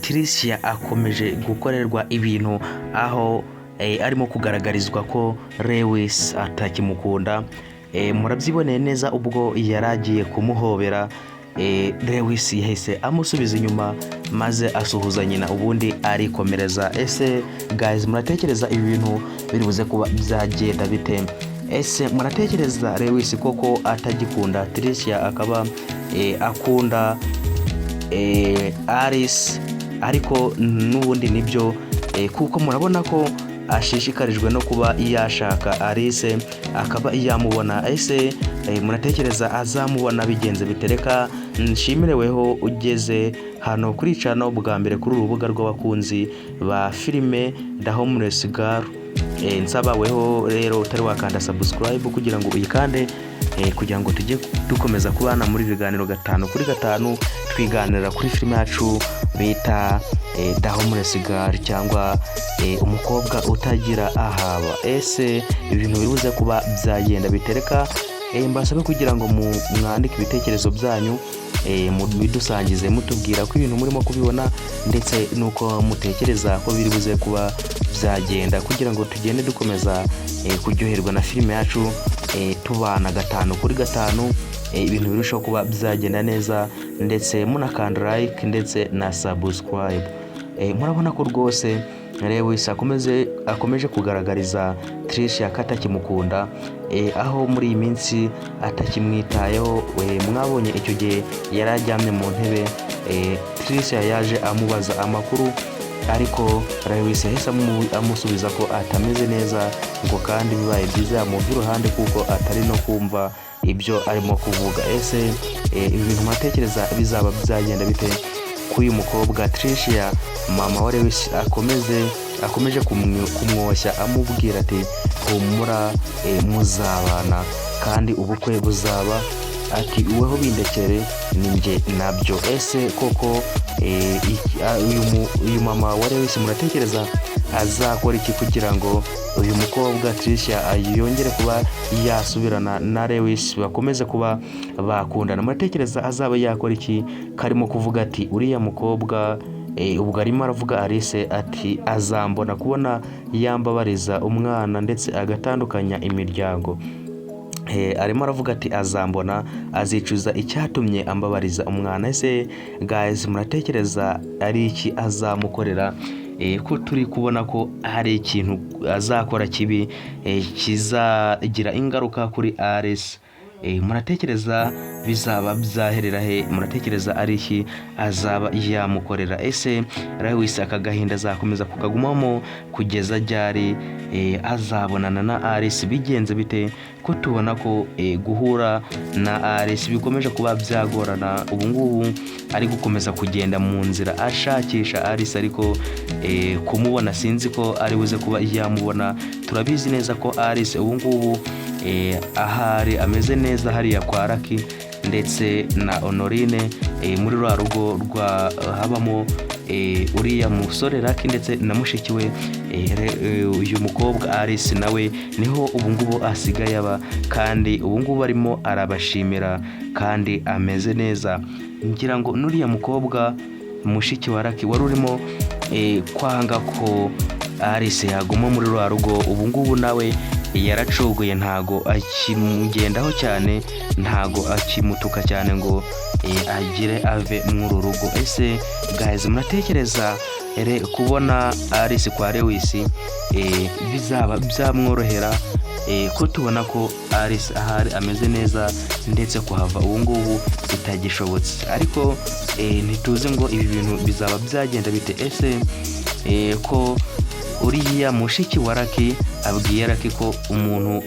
Tricia akomeje gukorerwa ibintu aho arimo kugaragarizwa ko Lewis atakimukunda. Murabyiboneye neza ubwo yaragiye kumuhobera, Lewis yahise amusubiza inyuma maze asuhuza nyina ubundi arikomereza. Ese guys, muratekereza ibi bintu biribuze kuba byagenda bite? Ese muratekereza Lewis koko atagikunda Tricia akaba akunda Alice? Ariko n'ubundi nibyo, kuko murabona ko ashishikarijwe no kuba yashaka Alice akaba yamubona. Ese muratekereza azamubona bigenze bitereka? Nshimireweho ugeze hano kuri channel bwa mbere kuri urubuga rw'abakunzi ba filime The Homeless Girl, nsabaweho rero utari wakanda subscribe kugira ngo uyikande, kugira ngo tujye dukomeza kubana muri biganiro 5 kuri 5 twiganira kuri filime yacu bita The Homeless Girl cyangwa umukobwa utagira ahaba. Ese ibintu biruze kuba byagenda bitereka? Mbasabe kugira ngo mwandike ibitekerezo byanyu, bidusangize mutubwira ko ibintu murimo kubibona ndetse nuko mutekereza ko biri buze kuba byagenda, kugira ngo tugende dukomeza kuryoherwa na filime yacu, tubana 5 kuri 5, ibintu birushaho kuba byagenda neza, ndetse munakanda like ndetse na subscribe. Murabona ko rwose Lewis akomeje kugaragariza Tricia ko atakimukunda, aho muri iyi minsi atakimwitayeho. Mwabonye icyo gihe yari ajyamye mu ntebe, Tricia yaje amubaza amakuru, ariko Lewis yahise amusubiza ko atameze neza, ngo kandi bibaye byiza yamuva iruhande kuko atari no kumva ibyo arimo kuvuga. Ese ibi bintu muratekereza bizaba byagenda bite k'uyu mukobwa Tricia? Mama wa Lewis akomeje kumwoshya amubwira ati humura, muzabana kandi ubukwe buzaba, ati uweho bindekere ninjye nabyo. Ese koko uyu mama wa Lewis muratekereza azakora iki kugira ngo uyu mukobwa Tricia yongere kuba yasubirana na Lewis bakomeze kuba bakundana? Muratekereza azaba yakora iki? Karimo kuvuga ati uriya mukobwa ubwo arimo aravuga Alice ati azambona kubona yambabariza umwana ndetse agatandukanya imiryango. Arimo aravuga ati azambona azicuza icyatumye ambabariza umwana. Ese guys, muratekereza ari iki azamukorera? Ko turi kubona ko hari ikintu azakora kibi kizagira ingaruka kuri Alice. Muratekereza bizaba byaherera he? Muratekereza ari iki azaba yamukorera? Ese Lewis akagahinda azakomeza kukagumamo kugeza ryari? Azabonana na Alice bigenze bite? Ko tubona ko guhura na Alice bikomeje kuba byagorana. Ubu ngubu ari gukomeza kugenda mu nzira ashakisha Alice, ariko kumubona sinzi ko ari buze kuba yamubona. Turabizi neza ko Alice ubu ngubu ahari ameze neza hariya kwa Lucky ndetse na Honorine, muri rwa rugo habamo uriya musore Lucky ndetse na mushiki we. Uyu mukobwa Alice nawe niho ubu ngubu asigaye aba, kandi ubu ngubu arimo arabashimira kandi ameze neza. Ngira ngo n'uriya mukobwa mushiki wa Lucky wari urimo kwanga ko Alice yaguma muri rwa rugo, ubu ngubu nawe yaracogoye, ntago akimugendaho cyane, ntago akimutuka cyane ngo agire ave muri rugo. Ese guys, muratekereza kubona Alice kwa Lewis bizaba byamworohera? Ko tubona ko Alice ahari ameze neza ndetse kuhava ubu ngubu bitagishobotse, ariko ntituzi ngo ibi bintu bizaba byagenda bite. Ese ko uriya mushiki wa Lucky abwiye Lucky ko umuntu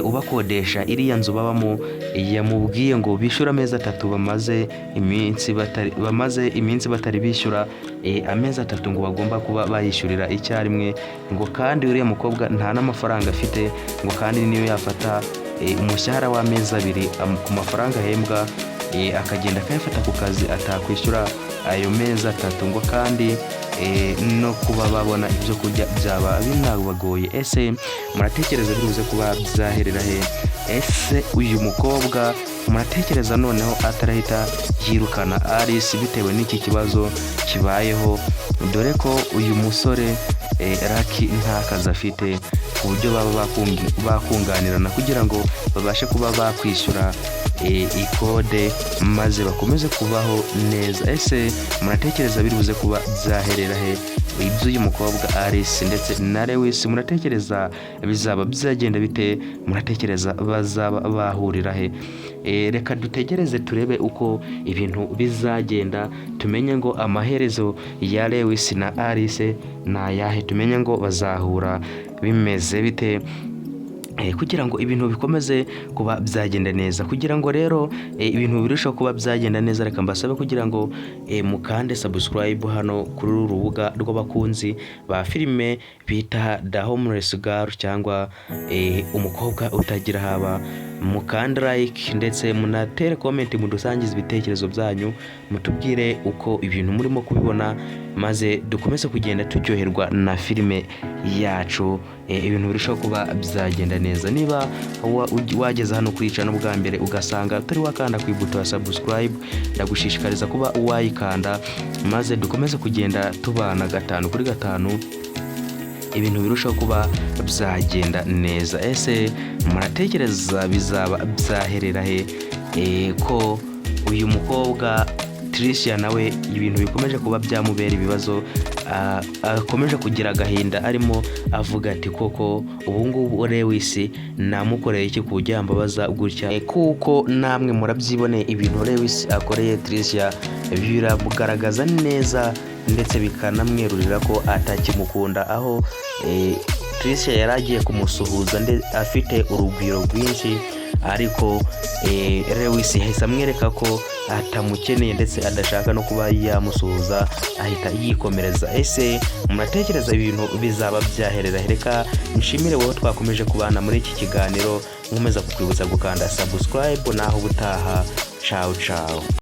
ubakodesha iriya nzu babamo yamubwiye ngo bishyura amezi 3, bamaze iminsi batari bishyura amezi 3, ngo bagomba kuba bayishyurira icyarimwe, ngo kandi uriya mukobwa nta n'amafaranga afite, ngo kandi niyo yafata umushahara w'amezi 2 ku mafaranga ahembwa, akagenda akayafata ku kazi atakwishyura ayo mezi 3, ngo kandi no kuba babona ibyo kurya byaba binabagoye. Ese muratekereza biruze kuba byaherera he? Ese uyu mukobwa muratekereza noneho atarahita yirukana Alice bitewe n'iki kibazo kibayeho, dore ko uyu musore Lucky nta kazi afite, ku buryo baba bakunganirana kugira ngo babashe kuba bakwishyura ikode maze bakomeze kubaho neza. Ese muratekereza biri buze kuba byaherera he iby'uyu mukobwa Alice ndetse na Lewis? Muratekereza bizaba byagenda bite? Muratekereza bazaba bahurira he? Reka dutegereze turebe uko ibintu bizagenda, tumenye ngo amaherezo ya Lewis na Alice ni ayahe, tumenye ngo bazahura bimeze bite, kugira ngo ibintu bikomeze kuba byagenda neza. Kugira ngo rero ibintu birushaho kuba byagenda neza, reka mbasabe kugira ngo mukande subscribe hano kuri uru rubuga rw'abakunzi ba filime bita The Homeless Girl cyangwa umukobwa utagira haba. Mukande like ndetse munatere comment, mudusangize ibitekerezo byanyu, mutubwire uko ibintu murimo kubibona, maze dukomeze kugenda turyoherwa na filime yacu, ibintu birushaho kuba byagenda neza. Niba wageze hano kuri channel bwa mbere ugasanga utari wakanda ku ibuto ya subscribe, ndagushishikariza kuba wayikanda, maze dukomeze kugenda tubana 5 kuri 5, ibintu birushaho kuba byagenda neza. Ese muratekereza bizaba byaherera he ko uyu mukobwa Tricia nawe ibintu bikomeje kuba byamubera ibibazo, akomeje kugira agahinda, arimo avuga ati koko ubu ngubu Lewis namukoreye iki kujya mbabaza gutya, kuko namwe murabyibone ibintu Lewis akoreye Tricia biramugaragaza neza ndetse bikanamwerurira ko atakimukunda, aho Tricia yaragiye kumusuhuza afite urugwiro rwinshi, ariko Lewis yahise amwereka ko atamukeneye ndetse adashaka no kuba yamusuhuza, ahita yikomereza. Ese muratekereza ibintu bizaba byaherera he? Reka nshimire wowe twakomeje kubana muri iki kiganiro, nkomeza kukwibutsa gukanda subscribe, naho ubutaha. Ciao ciao.